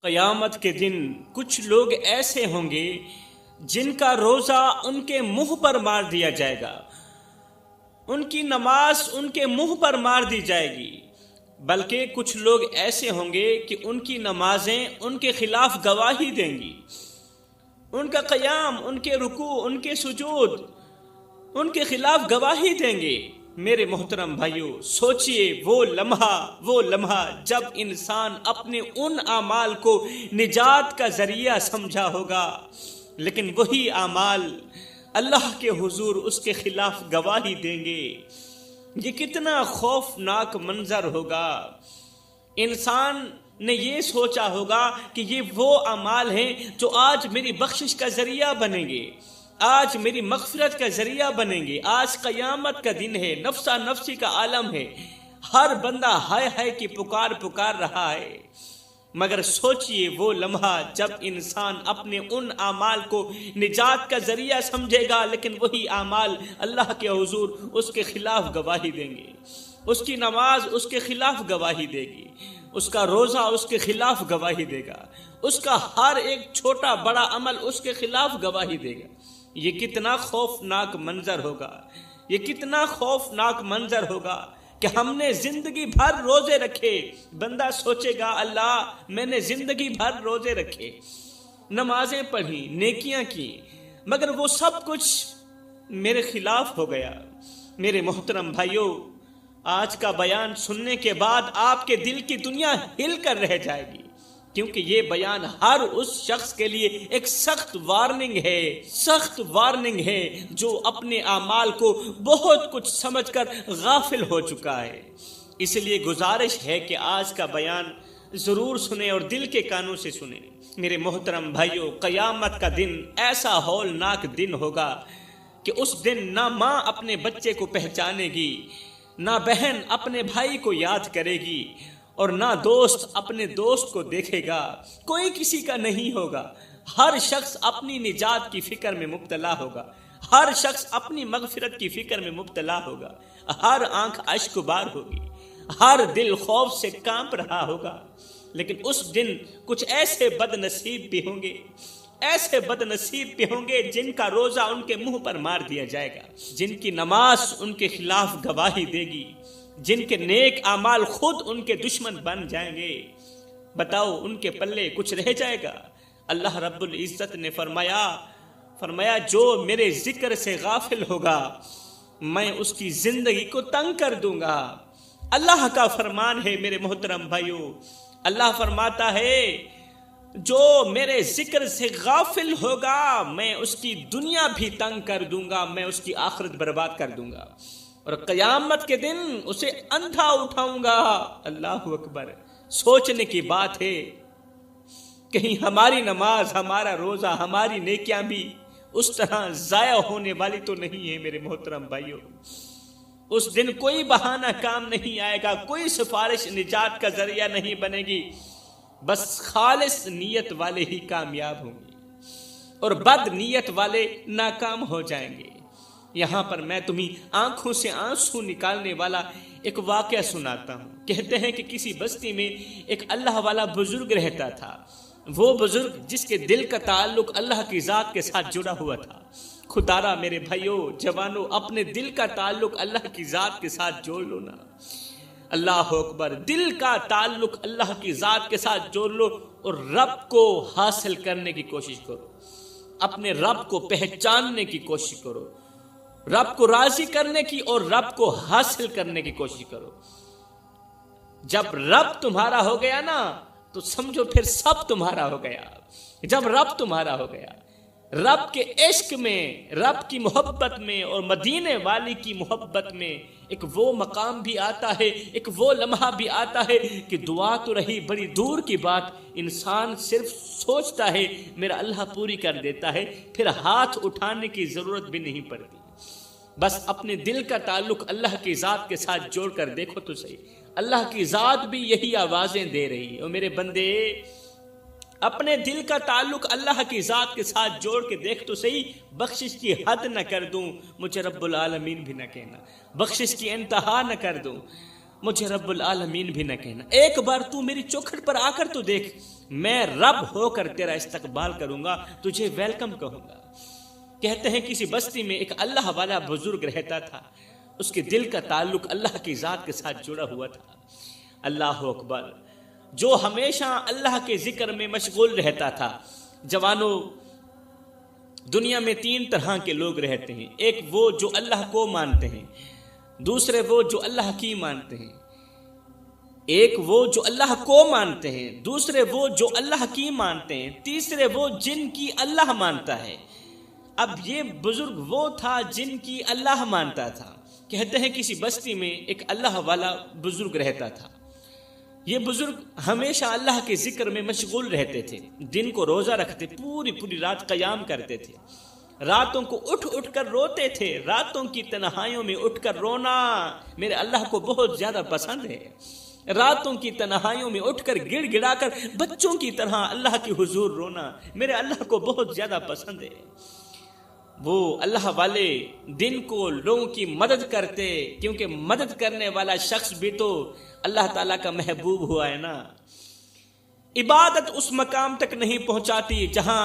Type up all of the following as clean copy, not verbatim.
قیامت کے دن کچھ لوگ ایسے ہوں گے جن کا روزہ ان کے منہ پر مار دیا جائے گا، ان کی نماز ان کے منہ پر مار دی جائے گی، بلکہ کچھ لوگ ایسے ہوں گے کہ ان کی نمازیں ان کے خلاف گواہی دیں گی، ان کا قیام، ان کے رکوع، ان کے سجود ان کے خلاف گواہی دیں گے۔ میرے محترم بھائیوں، سوچئے وہ لمحہ جب انسان اپنے ان اعمال کو نجات کا ذریعہ سمجھا ہوگا، لیکن وہی اعمال اللہ کے حضور اس کے خلاف گواہی دیں گے۔ یہ کتنا خوفناک منظر ہوگا۔ انسان نے یہ سوچا ہوگا کہ یہ وہ اعمال ہیں جو آج میری بخشش کا ذریعہ بنیں گے، آج میری مغفرت کا ذریعہ بنیں گے، آج قیامت کا دن ہے، نفسا نفسی کا عالم ہے، ہر بندہ ہائے ہائے کی پکار رہا ہے۔ مگر سوچئے وہ لمحہ جب انسان اپنے ان اعمال کو نجات کا ذریعہ سمجھے گا، لیکن وہی اعمال اللہ کے حضور اس کے خلاف گواہی دیں گے۔ اس کی نماز اس کے خلاف گواہی دے گی، اس کا روزہ اس کے خلاف گواہی دے گا، اس کا ہر ایک چھوٹا بڑا عمل اس کے خلاف گواہی دے گا۔ یہ کتنا خوفناک منظر ہوگا، یہ کتنا خوفناک منظر ہوگا کہ ہم نے زندگی بھر روزے رکھے۔ بندہ سوچے گا اللہ میں نے زندگی بھر روزے رکھے، نمازیں پڑھی، نیکیاں کی، مگر وہ سب کچھ میرے خلاف ہو گیا۔ میرے محترم بھائیوں، آج کا بیان سننے کے بعد آپ کے دل کی دنیا ہل کر رہ جائے گی، کیونکہ یہ بیان ہر اس شخص کے لیے ایک سخت وارننگ ہے جو اپنے اعمال کو بہت کچھ سمجھ کر غافل ہو چکا ہے۔ اس لیے گزارش ہے کہ آج کا بیان ضرور سنیں اور دل کے کانوں سے سنیں۔ میرے محترم بھائیوں، قیامت کا دن ایسا ہولناک دن ہوگا کہ اس دن نہ ماں اپنے بچے کو پہچانے گی، نہ بہن اپنے بھائی کو یاد کرے گی، اور نہ دوست اپنے دوست کو دیکھے گا۔ کوئی کسی کا نہیں ہوگا، ہر شخص اپنی نجات کی فکر میں مبتلا ہوگا، ہر شخص اپنی مغفرت کی فکر میں مبتلا ہوگا، ہر آنکھ اشک بار ہوگی، ہر دل خوف سے کانپ رہا ہوگا۔ لیکن اس دن کچھ ایسے بد نصیب بھی ہوں گے جن کا روزہ ان کے منہ پر مار دیا جائے گا، جن کی نماز ان کے خلاف گواہی دے گی، جن کے نیک اعمال خود ان کے دشمن بن جائیں گے۔ بتاؤ ان کے پلے کچھ رہ جائے گا؟ اللہ رب العزت نے فرمایا جو میرے ذکر سے غافل ہوگا میں اس کی زندگی کو تنگ کر دوں گا۔ اللہ کا فرمان ہے میرے محترم بھائیوں، اللہ فرماتا ہے جو میرے ذکر سے غافل ہوگا میں اس کی دنیا بھی تنگ کر دوں گا، میں اس کی آخرت برباد کر دوں گا، اور قیامت کے دن اسے اندھا اٹھاؤں گا۔ اللہ اکبر! سوچنے کی بات ہے، کہیں ہماری نماز، ہمارا روزہ، ہماری نیکیاں بھی اس طرح ضائع ہونے والی تو نہیں ہے میرے محترم بھائیوں۔ اس دن کوئی بہانہ کام نہیں آئے گا، کوئی سفارش نجات کا ذریعہ نہیں بنے گی، بس خالص نیت والے ہی کامیاب ہوں گے اور بد نیت والے ناکام ہو جائیں گے۔ یہاں پر میں تمہیں آنکھوں سے آنسو نکالنے والا ایک واقعہ سناتا ہوں۔ کہتے ہیں کہ کسی بستی میں ایک اللہ والا بزرگ رہتا تھا۔ وہ بزرگ جس کے دل کا تعلق اللہ کی ذات کے ساتھ جڑا ہوا تھا۔ خدارا میرے بھائیوں، جوانوں، اپنے دل کا تعلق اللہ کی ذات کے ساتھ جوڑ لو نا۔ اللہ اکبر! دل کا تعلق اللہ کی ذات کے ساتھ جوڑ لو اور رب کو حاصل کرنے کی کوشش کرو، اپنے رب کو پہچاننے کی کوشش کرو، رب کو راضی کرنے کی اور رب کو حاصل کرنے کی کوشش کرو۔ جب رب تمہارا ہو گیا نا تو سمجھو پھر سب تمہارا ہو گیا۔ جب رب تمہارا ہو گیا، رب کے عشق میں، رب کی محبت میں اور مدینے والی کی محبت میں ایک وہ مقام بھی آتا ہے، ایک وہ لمحہ بھی آتا ہے کہ دعا تو رہی بڑی دور کی بات، انسان صرف سوچتا ہے میرا اللہ پوری کر دیتا ہے، پھر ہاتھ اٹھانے کی ضرورت بھی نہیں پڑتی۔ بس اپنے دل کا تعلق اللہ کی ذات کے ساتھ جوڑ کر دیکھو تو صحیح، اللہ کی ذات بھی یہی آوازیں دے رہی ہے۔ اور میرے بندے، اپنے دل کا تعلق اللہ کی ذات کے ساتھ جوڑ کے دیکھ تو صحیح، بخشش کی حد نہ کر دوں مجھے رب العالمین بھی نہ کہنا، بخشش کی انتہا نہ کر دوں مجھے رب العالمین بھی نہ کہنا۔ ایک بار تو میری چوکھٹ پر آ کر تو دیکھ، میں رب ہو کر تیرا استقبال کروں گا، تجھے ویلکم کہوں گا۔ کہتے ہیں کسی بستی میں ایک اللہ والا بزرگ رہتا تھا، اس کے دل کا تعلق اللہ کی ذات کے ساتھ جڑا ہوا تھا۔ اللہ اکبر، جو ہمیشہ اللہ کے ذکر میں مشغول رہتا تھا۔ جوانوں، دنیا میں 3 طرح کے لوگ رہتے ہیں، ایک وہ جو اللہ کو مانتے ہیں، دوسرے وہ جو اللہ کی مانتے ہیں، ایک وہ جو اللہ کو مانتے ہیں، دوسرے وہ جو اللہ کی مانتے ہیں، تیسرے وہ جن کی اللہ مانتا ہے۔ اب یہ بزرگ وہ تھا جن کی اللہ مانتا تھا۔ کہتے ہیں کسی بستی میں ایک اللہ والا بزرگ رہتا تھا۔ یہ بزرگ ہمیشہ اللہ کے ذکر میں مشغول رہتے تھے، دن کو روزہ رکھتے، پوری رات قیام کرتے تھے، راتوں کو اٹھ کر روتے تھے۔ راتوں کی تنہائیوں میں اٹھ کر رونا میرے اللہ کو بہت زیادہ پسند ہے۔ راتوں کی تنہائیوں میں اٹھ کر گڑ گڑا کر بچوں کی طرح اللہ کی حضور رونا میرے اللہ کو بہت زیادہ پسند ہے۔ وہ اللہ والے دن کو لوگوں کی مدد کرتے، کیونکہ مدد کرنے والا شخص بھی تو اللہ تعالیٰ کا محبوب ہوا ہے نا۔ عبادت اس مقام تک نہیں پہنچاتی جہاں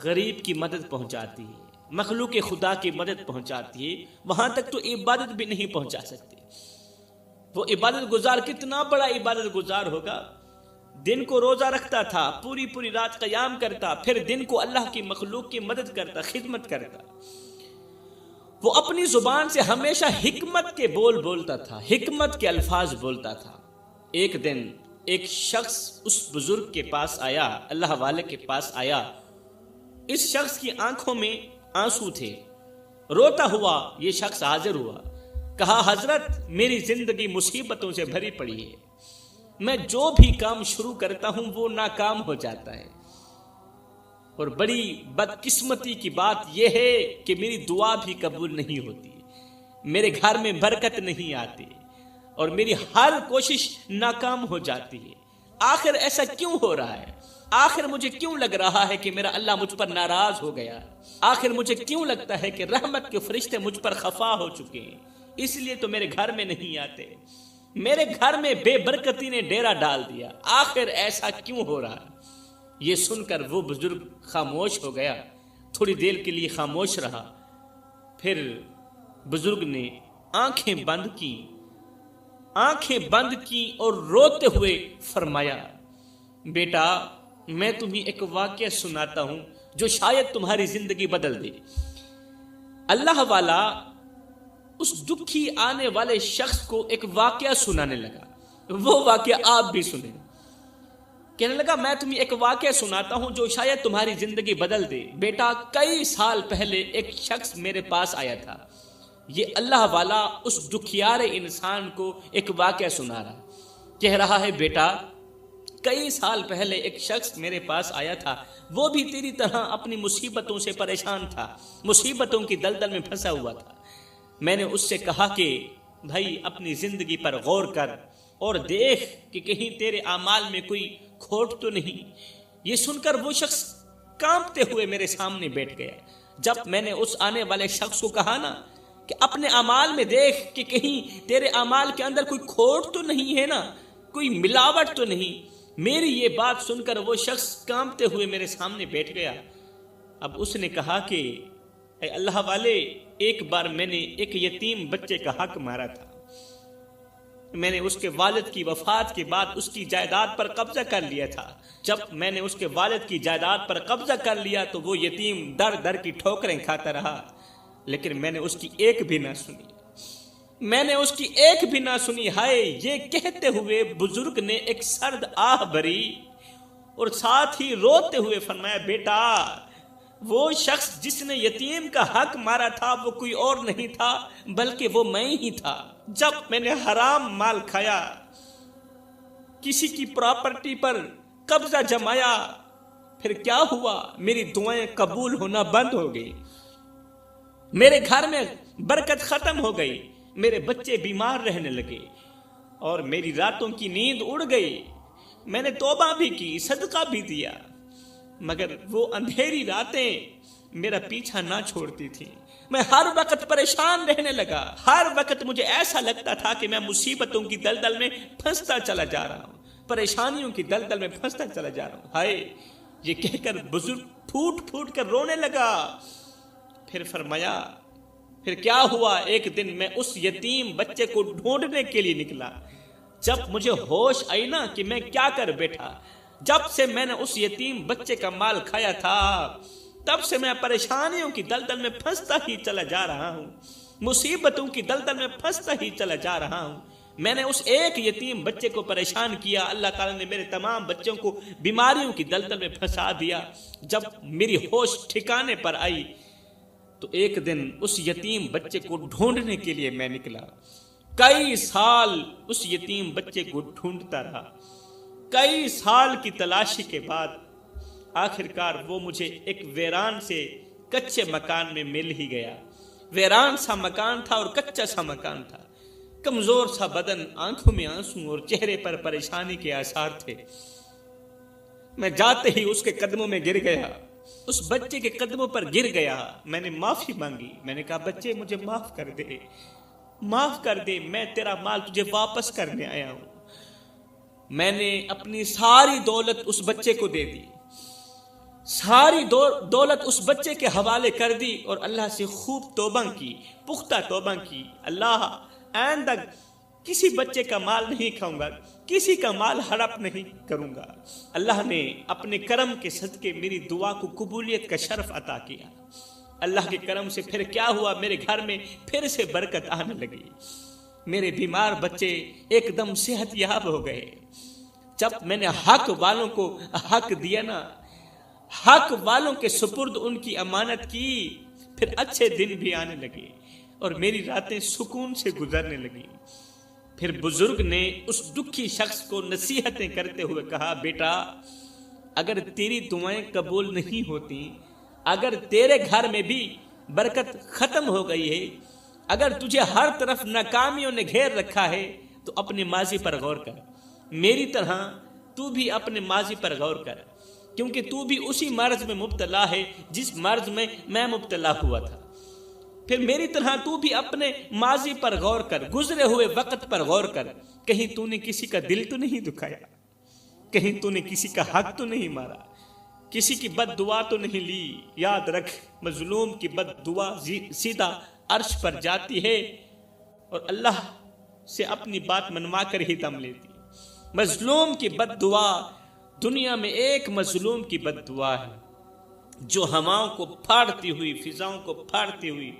غریب کی مدد پہنچاتی ہے، مخلوق خدا کی مدد پہنچاتی ہے، وہاں تک تو عبادت بھی نہیں پہنچا سکتی۔ وہ عبادت گزار کتنا بڑا عبادت گزار ہوگا، دن کو روزہ رکھتا تھا، پوری رات قیام کرتا، پھر دن کو اللہ کی مخلوق کی مدد کرتا، خدمت کرتا۔ وہ اپنی زبان سے ہمیشہ حکمت کے بول بولتا تھا، حکمت کے الفاظ بولتا تھا۔ ایک دن ایک شخص اس بزرگ کے پاس آیا، اللہ والے کے پاس آیا۔ اس شخص کی آنکھوں میں آنسو تھے، روتا ہوا یہ شخص حاضر ہوا۔ کہا، حضرت میری زندگی مصیبتوں سے بھری پڑی ہے، میں جو بھی کام شروع کرتا ہوں وہ ناکام ہو جاتا ہے، اور بڑی بدقسمتی کی بات یہ ہے کہ میری دعا بھی قبول نہیں ہوتی، میرے گھر میں برکت نہیں آتی، اور میری ہر کوشش ناکام ہو جاتی ہے۔ آخر ایسا کیوں ہو رہا ہے؟ آخر مجھے کیوں لگ رہا ہے کہ میرا اللہ مجھ پر ناراض ہو گیا؟ آخر مجھے کیوں لگتا ہے کہ رحمت کے فرشتے مجھ پر خفا ہو چکے ہیں، اس لیے تو میرے گھر میں نہیں آتے، میرے گھر میں بے برکتی نے ڈیرا ڈال دیا، آخر ایسا کیوں ہو رہا؟ یہ سن کر وہ بزرگ خاموش ہو گیا، تھوڑی دیر کے لیے خاموش رہا، پھر بزرگ نے آنکھیں بند کی اور روتے ہوئے فرمایا، بیٹا میں تمہیں ایک واقعہ سناتا ہوں جو شاید تمہاری زندگی بدل دے۔ اللہ والا اس دکھی آنے والے شخص کو ایک واقعہ سنانے لگا، وہ واقعہ آپ بھی سنیں۔ کہنے لگا، میں تمہیں ایک واقعہ سناتا ہوں جو شاید تمہاری زندگی بدل دے۔ بیٹا، کئی سال پہلے ایک شخص میرے پاس آیا تھا۔ یہ اللہ والا اس دکھیارے انسان کو ایک واقعہ سنا رہا، کہہ رہا ہے، بیٹا کئی سال پہلے ایک شخص میرے پاس آیا تھا، وہ بھی تیری طرح اپنی مصیبتوں سے پریشان تھا، مصیبتوں کی دلدل میں پھنسا ہوا تھا۔ میں نے اس سے کہا کہ بھائی اپنی زندگی پر غور کر اور دیکھ کہ کہیں تیرے اعمال میں کوئی کھوٹ تو نہیں۔ یہ سن کر وہ شخص کانپتے ہوئے میرے سامنے بیٹھ گیا۔ جب میں نے اس آنے والے شخص کو کہا نا کہ اپنے اعمال میں دیکھ کہ کہیں تیرے اعمال کے اندر کوئی کھوٹ تو نہیں ہے نا، کوئی ملاوٹ تو نہیں، میری یہ بات سن کر وہ شخص کانپتے ہوئے میرے سامنے بیٹھ گیا۔ اب اس نے کہا کہ اے اللہ والے، ایک بار میں نے ایک یتیم بچے کا حق مارا تھا، میں نے اس کے والد کی وفات کے بعد اس کی جائیداد پر قبضہ کر لیا تھا۔ جب میں نے اس کے والد کی جائیداد پر قبضہ کر لیا تو وہ یتیم در در کی ٹھوکریں کھاتا رہا، لیکن میں نے اس کی ایک بھی نہ سنی، میں نے اس کی ایک بھی نہ سنی۔ ہائے! یہ کہتے ہوئے بزرگ نے ایک سرد آہ بھری اور ساتھ ہی روتے ہوئے فرمایا، بیٹا وہ شخص جس نے یتیم کا حق مارا تھا وہ کوئی اور نہیں تھا بلکہ وہ میں ہی تھا۔ جب میں نے حرام مال کھایا، کسی کی پراپرٹی پر قبضہ جمایا، پھر کیا ہوا؟ میری دعائیں قبول ہونا بند ہو گئی، میرے گھر میں برکت ختم ہو گئی، میرے بچے بیمار رہنے لگے اور میری راتوں کی نیند اڑ گئی۔ میں نے توبہ بھی کی، صدقہ بھی دیا، مگر وہ اندھیری راتیں میرا پیچھا نہ چھوڑتی تھی۔ میں ہر وقت پریشان رہنے لگا، ہر وقت مجھے ایسا لگتا تھا کہ میں مصیبتوں کی دلدل میں پھنستا چلا جا رہا ہوں۔ پریشانیوں کی دلدل میں پھنستا چلا جا رہا ہوں، ہائے، یہ کہہ کر بزرگ پھوٹ پھوٹ کر رونے لگا۔ پھر فرمایا، پھر کیا ہوا؟ ایک دن میں اس یتیم بچے کو ڈھونڈنے کے لیے نکلا۔ جب مجھے ہوش آئی نا کہ میں کیا کر بیٹھا، جب سے میں نے اس یتیم بچے کا مال کھایا تھا، تب سے میں پریشانیوں کی دلدل میں پھنستا ہی چلا جا رہا ہوں، مصیبتوں کی دلدل میں پھنستا ہی چلا جا رہا ہوں۔ میں نے اس ایک یتیم بچے کو پریشان کیا، اللہ تعالیٰ نے میرے تمام بچوں کو بیماریوں کی دلدل میں پھنسا دیا۔ جب میری ہوش ٹھکانے پر آئی تو ایک دن اس یتیم بچے کو ڈھونڈنے کے لیے میں نکلا۔ کئی سال اس یتیم بچے کو ڈھونڈتا رہا، کئی سال کی تلاشی کے بعد آخرکار وہ مجھے ایک ویران سے کچے مکان میں مل ہی گیا۔ ویران سا مکان تھا اور کچا سا مکان تھا، کمزور سا بدن، آنکھوں میں آنسو اور چہرے پر پریشانی کے آثار تھے۔ میں جاتے ہی اس کے قدموں میں گر گیا، اس بچے کے قدموں پر گر گیا۔ میں نے معافی مانگی، میں نے کہا بچے مجھے معاف کر دے، معاف کر دے، میں تیرا مال تجھے واپس کرنے آیا ہوں۔ میں نے اپنی ساری دولت اس بچے کو دے دی، ساری دولت اس بچے کے حوالے کر دی اور اللہ سے خوب توبہ کی، پختہ توبہ کی، اللہ آئندہ کسی بچے کا مال نہیں کھاؤں گا، کسی کا مال ہڑپ نہیں کروں گا۔ اللہ نے اپنے کرم کے صدقے میری دعا کو قبولیت کا شرف عطا کیا۔ اللہ کے کرم سے پھر کیا ہوا، میرے گھر میں پھر سے برکت آنے لگی، میرے بیمار بچے ایک دم صحت یاب ہو گئے۔ جب میں نے حق والوں کو حق دیا نا، حق والوں کے سپرد ان کی امانت کی، پھر اچھے دن بھی آنے لگے اور میری راتیں سکون سے گزرنے لگی۔ پھر بزرگ نے اس دکھی شخص کو نصیحتیں کرتے ہوئے کہا، بیٹا اگر تیری دعائیں قبول نہیں ہوتی، اگر تیرے گھر میں بھی برکت ختم ہو گئی ہے، اگر تجھے ہر طرف ناکامیوں نے گھیر رکھا ہے، تو اپنے ماضی پر غور کر، میری طرح تو بھی اپنے ماضی پر غور کر، کیونکہ تو بھی اسی مرض میں مبتلا ہے جس مرض میں میں مبتلا ہوا تھا۔ پھر میری طرح تو بھی اپنے ماضی پر غور کر، گزرے ہوئے وقت پر غور کر، کہیں تو نے کسی کا دل تو نہیں دکھایا، کہیں تو نے کسی کا حق تو نہیں مارا، کسی کی بد دعا تو نہیں لی۔ یاد رکھ، مظلوم کی بد دعا سیدھا عرش پر جاتی ہے اور اللہ سے اپنی بات منوا کر ہی دم لیتی۔ مظلوم کی بد دعا، دنیا میں ایک مظلوم کی بد دعا ہے جو ہواؤں کو پھاڑتی ہوئی، فضاؤں کو پھاڑتی ہوئی،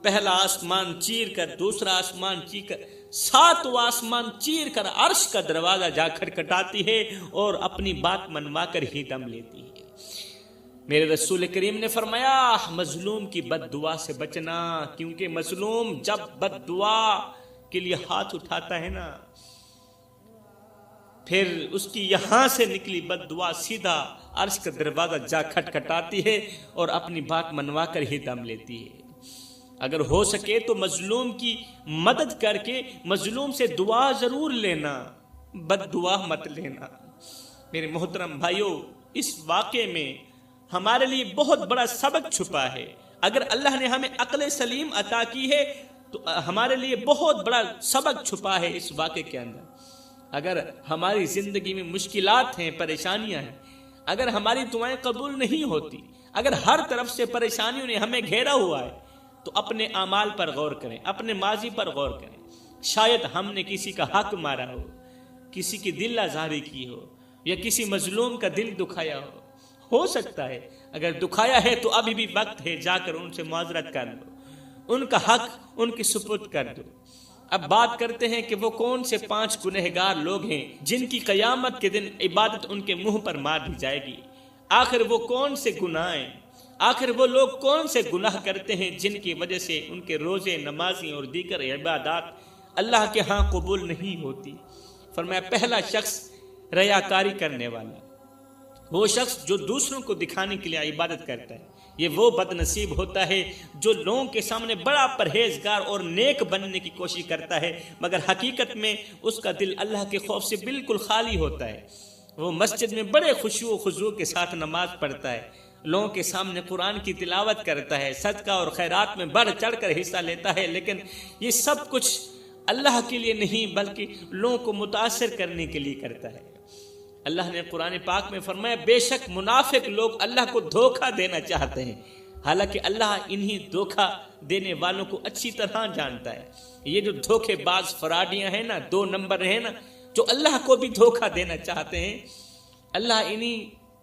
پہلا آسمان چیر کر، دوسرا آسمان چیر کر، ساتواں آسمان چیر کر عرش کا دروازہ جا کھٹکھٹاتی ہے اور اپنی بات منوا کر ہی دم لیتی ہے۔ میرے رسول کریم نے فرمایا، مظلوم کی بد دعا سے بچنا، کیونکہ مظلوم جب بد دعا کے لیے ہاتھ اٹھاتا ہے نا، پھر اس کی یہاں سے نکلی بد دعا سیدھا عرش کا دروازہ جا کھٹکھٹاتی ہے اور اپنی بات منوا کر ہی دم لیتی ہے۔ اگر ہو سکے تو مظلوم کی مدد کر کے مظلوم سے دعا ضرور لینا، بد دعا مت لینا۔ میرے محترم بھائیوں، اس واقعے میں ہمارے لیے بہت بڑا سبق چھپا ہے۔ اگر اللہ نے ہمیں عقل سلیم عطا کی ہے تو ہمارے لیے بہت بڑا سبق چھپا ہے اس واقعے کے اندر۔ اگر ہماری زندگی میں مشکلات ہیں، پریشانیاں ہیں، اگر ہماری دعائیں قبول نہیں ہوتی، اگر ہر طرف سے پریشانیوں نے ہمیں گھیرا ہوا ہے، تو اپنے اعمال پر غور کریں، اپنے ماضی پر غور کریں۔ شاید ہم نے کسی کا حق مارا ہو، کسی کی دل آزاری کی ہو، یا کسی مظلوم کا دل دکھایا ہو سکتا ہے اگر دکھایا ہے تو ابھی بھی وقت ہے، جا کر ان سے معذرت کر لو، ان کا حق ان کے سپرد کر دو۔ اب بات کرتے ہیں کہ وہ کون سے 5 گنہگار لوگ ہیں جن کی قیامت کے دن عبادت ان کے منہ پر مار دی جائے گی۔ آخر وہ کون سے گناہ ہیں؟ آخر وہ لوگ کون سے گناہ کرتے ہیں جن کی وجہ سے ان کے روزے، نمازیں اور دیگر عبادات اللہ کے ہاں قبول نہیں ہوتی؟ فرمایا، پہلا شخص ریاکاری کرنے والا، وہ شخص جو دوسروں کو دکھانے کے لیے عبادت کرتا ہے، یہ وہ بد نصیب ہوتا ہے جو لوگوں کے سامنے بڑا پرہیزگار اور نیک بننے کی کوشش کرتا ہے، مگر حقیقت میں اس کا دل اللہ کے خوف سے بالکل خالی ہوتا ہے۔ وہ مسجد میں بڑے خشوع و خضوع کے ساتھ نماز پڑھتا ہے، لوگوں کے سامنے قرآن کی تلاوت کرتا ہے، صدقہ اور خیرات میں بڑھ چڑھ کر حصہ لیتا ہے، لیکن یہ سب کچھ اللہ کے لیے نہیں بلکہ لوگوں کو متاثر کرنے کے لیے کرتا ہے۔ اللہ نے قرآن پاک میں فرمایا بے شک منافق لوگ اللہ کو دھوکہ دینا چاہتے ہیں، حالانکہ اللہ انہی دھوکہ دینے والوں کو اچھی طرح جانتا ہے۔ یہ جو دھوکے باز فراڈیاں ہیں نا، 2 نمبر ہیں نا، جو اللہ کو بھی دھوکہ دینا چاہتے ہیں، اللہ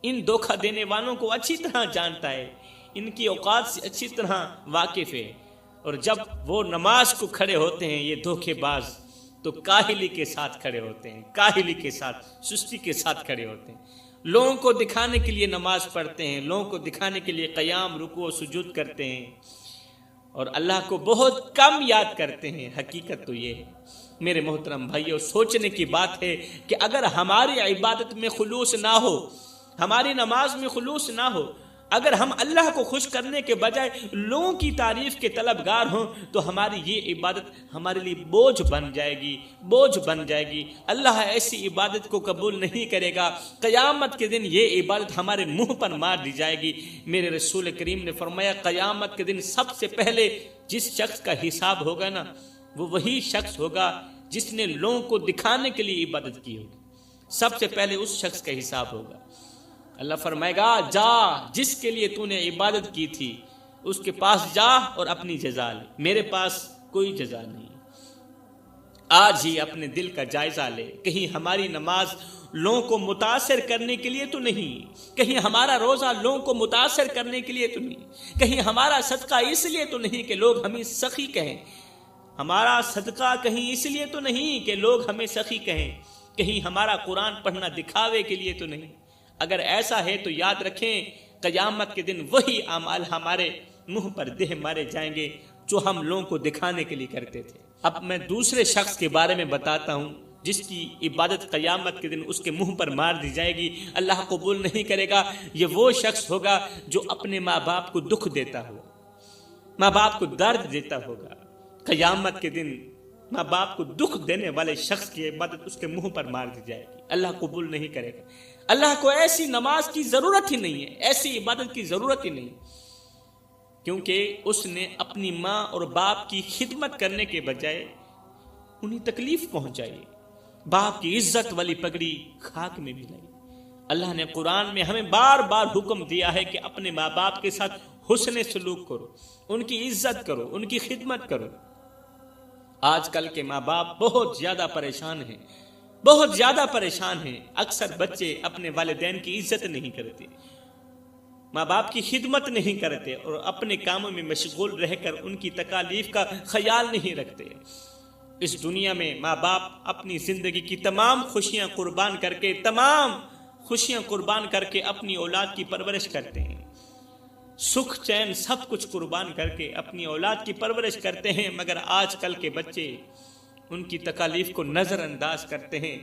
ان دھوکہ دینے والوں کو اچھی طرح جانتا ہے، ان کی اوقات سے اچھی طرح واقف ہے۔ اور جب وہ نماز کو کھڑے ہوتے ہیں یہ دھوکے باز، تو کاہلی کے ساتھ کھڑے ہوتے ہیں، کاہلی کے ساتھ، سستی کے ساتھ کھڑے ہوتے ہیں، لوگوں کو دکھانے کے لیے نماز پڑھتے ہیں، لوگوں کو دکھانے کے لیے قیام، رکوع و سجود کرتے ہیں، اور اللہ کو بہت کم یاد کرتے ہیں۔ حقیقت تو یہ ہے میرے محترم بھائیو، سوچنے کی بات ہے کہ اگر ہماری عبادت میں خلوص نہ ہو، ہماری نماز میں خلوص نہ ہو، اگر ہم اللہ کو خوش کرنے کے بجائے لوگوں کی تعریف کے طلبگار ہوں، تو ہماری یہ عبادت ہمارے لیے بوجھ بن جائے گی، بوجھ بن جائے گی۔ اللہ ایسی عبادت کو قبول نہیں کرے گا۔ قیامت کے دن یہ عبادت ہمارے منہ پر مار دی جائے گی۔ میرے رسول کریم نے فرمایا قیامت کے دن سب سے پہلے جس شخص کا حساب ہوگا نا، وہ وہی شخص ہوگا جس نے لوگوں کو دکھانے کے لیے عبادت کی ہوگی۔ سب سے پہلے اس شخص کا حساب ہوگا۔ اللہ فرمائے گا جا، جس کے لیے تو نے عبادت کی تھی اس کے پاس جا اور اپنی جزا لے، میرے پاس کوئی جزا نہیں۔ آج ہی اپنے دل کا جائزہ لے، کہیں ہماری نماز لوگوں کو متاثر کرنے کے لیے تو نہیں، کہیں ہمارا روزہ لوگوں کو متاثر کرنے کے لیے تو نہیں، کہیں ہمارا صدقہ اس لیے تو نہیں کہ لوگ ہمیں سخی کہیں، ہمارا صدقہ کہیں اس لیے تو نہیں کہ لوگ ہمیں سخی کہیں، کہیں ہمارا قرآن پڑھنا دکھاوے کے لیے تو نہیں۔ اگر ایسا ہے تو یاد رکھیں قیامت کے دن وہی اعمال ہمارے منہ پر دہ مارے جائیں گے جو ہم لوگوں کو دکھانے کے لیے کرتے تھے۔ اب میں دوسرے شخص کے بارے میں بتاتا ہوں جس کی عبادت قیامت کے دن اس کے منہ پر مار دی جائے گی، اللہ قبول نہیں کرے گا۔ یہ وہ شخص ہوگا جو اپنے ماں باپ کو دکھ دیتا ہو، ماں باپ کو درد دیتا ہوگا۔ قیامت کے دن ماں باپ کو دکھ دینے والے شخص کی عبادت اس کے منہ پر مار دی جائے گی، اللہ قبول نہیں کرے گا۔ اللہ کو ایسی نماز کی ضرورت ہی نہیں ہے، ایسی عبادت کی ضرورت ہی نہیں، کیونکہ اس نے اپنی ماں اور باپ کی خدمت کرنے کے بجائے انہیں تکلیف پہنچائی، باپ کی عزت والی پگڑی خاک میں ملائی۔ اللہ نے قرآن میں ہمیں بار بار حکم دیا ہے کہ اپنے ماں باپ کے ساتھ حسن سلوک کرو، ان کی عزت کرو، ان کی خدمت کرو۔ آج کل کے ماں باپ بہت زیادہ پریشان ہیں، بہت زیادہ پریشان ہیں۔ اکثر بچے اپنے والدین کی عزت نہیں کرتے، ماں باپ کی خدمت نہیں کرتے، اور اپنے کاموں میں مشغول رہ کر ان کی تکالیف کا خیال نہیں رکھتے۔ اس دنیا میں ماں باپ اپنی زندگی کی تمام خوشیاں قربان کر کے اپنی اولاد کی پرورش کرتے ہیں، سکھ چین سب کچھ قربان کر کے اپنی اولاد کی پرورش کرتے ہیں، مگر آج کل کے بچے ان کی تکالیف کو نظر انداز کرتے ہیں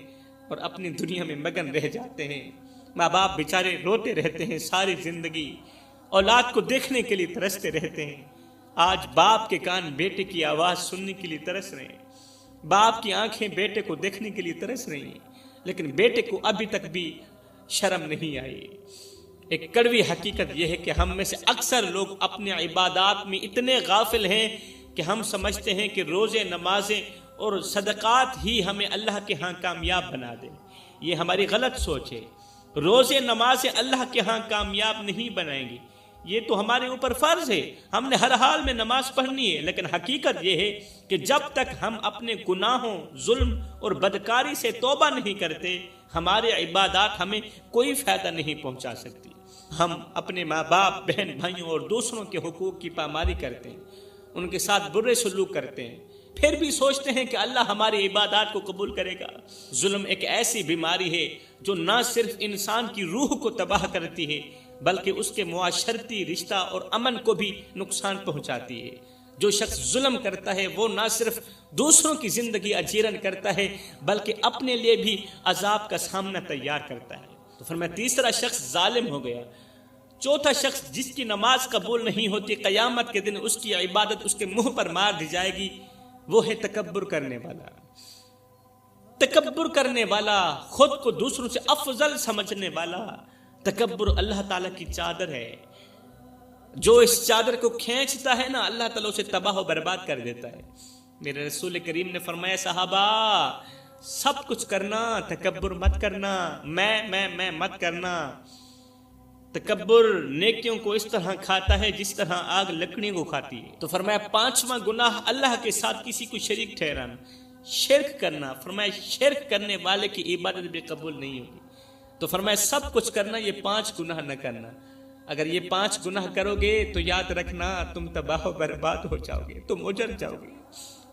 اور اپنی دنیا میں مگن رہ جاتے ہیں۔ ماں باپ بیچارے روتے رہتے ہیں ساری زندگی، اولاد کو دیکھنے کے لیے ترستے رہتے ہیں۔ آج باپ کے کان بیٹے کی آواز سننے کے لیے ترس رہے ہیں، باپ کی آنکھیں بیٹے کو دیکھنے کے لیے ترس رہی ہیں، لیکن بیٹے کو ابھی تک بھی شرم نہیں آئی۔ ایک کڑوی حقیقت یہ ہے کہ ہم میں سے اکثر لوگ اپنے عبادات میں اتنے غافل ہیں کہ ہم سمجھتے ہیں کہ روزے، نمازیں اور صدقات ہی ہمیں اللہ کے ہاں کامیاب بنا دیں۔ یہ ہماری غلط سوچ ہے۔ روزے، نمازیں اللہ کے ہاں کامیاب نہیں بنائیں گی، یہ تو ہمارے اوپر فرض ہے، ہم نے ہر حال میں نماز پڑھنی ہے، لیکن حقیقت یہ ہے کہ جب تک ہم اپنے گناہوں، ظلم اور بدکاری سے توبہ نہیں کرتے، ہمارے عبادات ہمیں کوئی فائدہ نہیں پہنچا سکتی۔ ہم اپنے ماں باپ، بہن بھائیوں اور دوسروں کے حقوق کی پامالی کرتے ہیں، ان کے ساتھ برے سلوک کرتے ہیں، پھر بھی سوچتے ہیں کہ اللہ ہماری عبادات کو قبول کرے گا۔ ظلم ایک ایسی بیماری ہے جو نہ صرف انسان کی روح کو تباہ کرتی ہے بلکہ اس کے معاشرتی رشتہ اور امن کو بھی نقصان پہنچاتی ہے۔ جو شخص ظلم کرتا ہے وہ نہ صرف دوسروں کی زندگی اجیرن کرتا ہے بلکہ اپنے لیے بھی عذاب کا سامنا تیار کرتا ہے۔ تو فرمایا تیسرا شخص ظالم ہو گیا۔ چوتھا شخص جس کی نماز قبول نہیں ہوتی، قیامت کے دن اس کی عبادت اس کے منہ پر مار دی جائے گی، وہ ہے تکبر کرنے والا۔ تکبر کرنے والا، خود کو دوسروں سے افضل سمجھنے والا۔ تکبر اللہ تعالیٰ کی چادر ہے، جو اس چادر کو کھینچتا ہے نا، اللہ تعالیٰ اسے تباہ و برباد کر دیتا ہے۔ میرے رسول کریم نے فرمایا صحابہ، سب کچھ کرنا، تکبر مت کرنا، میں مت کرنا۔ تکبر نیکیوں کو اس طرح کھاتا ہے جس طرح آگ لکڑیوں کو کھاتی ہے۔ تو فرمایا پانچواں گناہ اللہ کے ساتھ کسی کو شریک ٹھہرانا، شرک کرنا۔ فرمایا شرک کرنے والے کی عبادت بھی قبول نہیں ہوگی۔ تو فرمایا سب کچھ کرنا، یہ 5 گناہ نہ کرنا۔ اگر یہ 5 گناہ کرو گے تو یاد رکھنا تم تباہ و برباد ہو جاؤ گے، تم اجڑ جاؤ گے۔